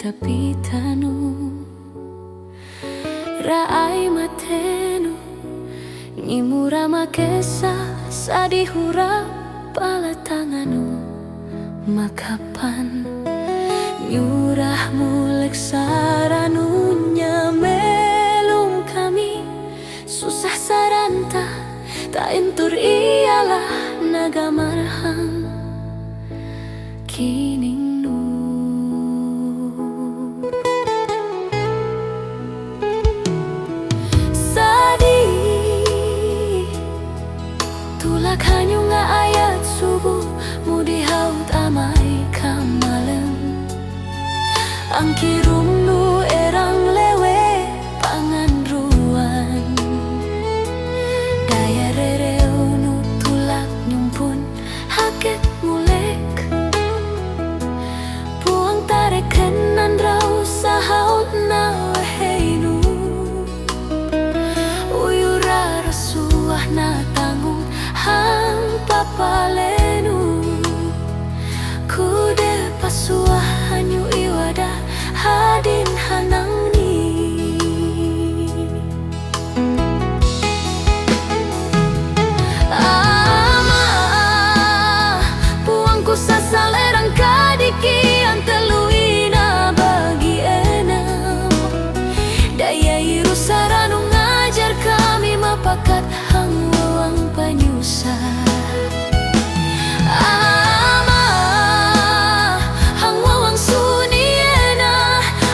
dapitanu raai matenu ngimura makesa sadihura pala tanganu makapan nyurah mulek saranunya melum kami susah saranta tak entur ialah naga marhang kining nu sadih tulak hanyu nga ayat subuh mudi haut amai kamalem angkirum nu erang lewe pangan ruan daya rereu nu tulak nyumpun haket mulek puang tarik kenan rau sahaut na weheinu uyura rasuah na tanggung hang papalenu kude pasuah hanyu iwada hadin hanang ni ama puangku sasalerang kadiki anteluina bagi enam daya iru saranu ngajar kami mapakat hang wawang panyusah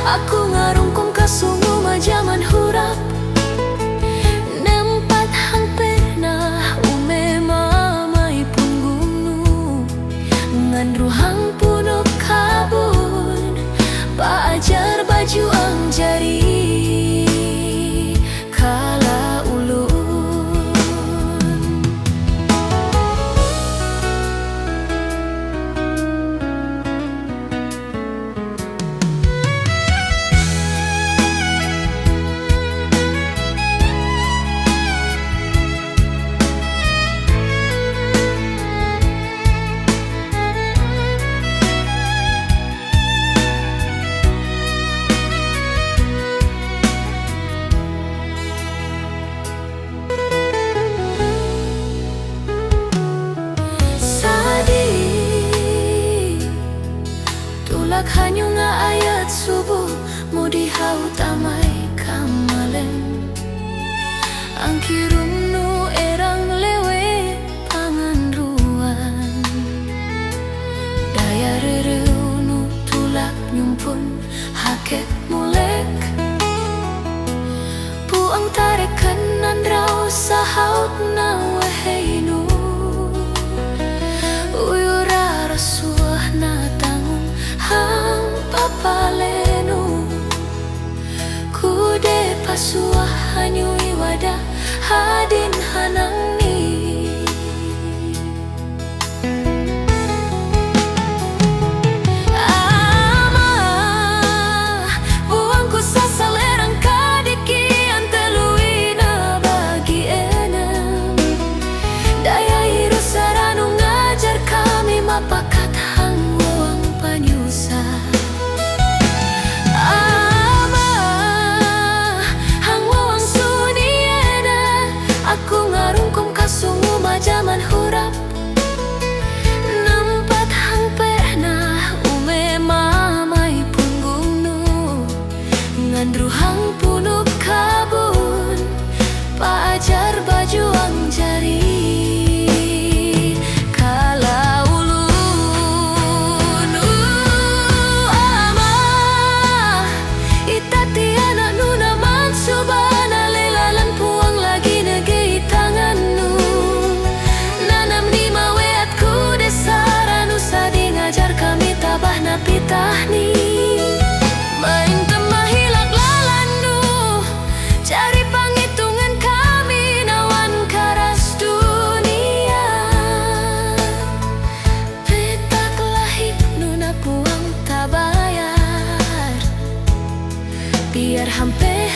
aku ngarungkung kasungu majaman hurap nempat hang pernah ume mamai punggungnu ngandru hang punuk kabun paajar baju ang jari kala ulun tulak hanyu nga ayat subuh mudi haut amai kamalem angkirum nu erang lewe pangan ruan daya rereu nu tulak nyumpun haket mulek puang tarik kenan rau sahaut na weheinu uyura rasuah na tanggung hang papalenu kude pasuah hanyu iwada hadin hanang ni ama buangku sasalerang kadiki anteluina bagi enam daya iru saranu ngajar kami mapakat hang wawang panyusah ama hang wawang suniena aku ngarungkum kasungu majaman hurap nempat hang pernah ume mamai punggungnu ngandru hang punuk kabun paajar baju ang jari kala ulun ama itatiana nuna mansubana lelalan puang lagi negei tangannu nanam ni maweatku desaranu sadi ngajar kami tabah napitahni main temah hilak lalandu cari panghitungan kami nawan karas dunia petak lahik nuna puang tabayar biar hampe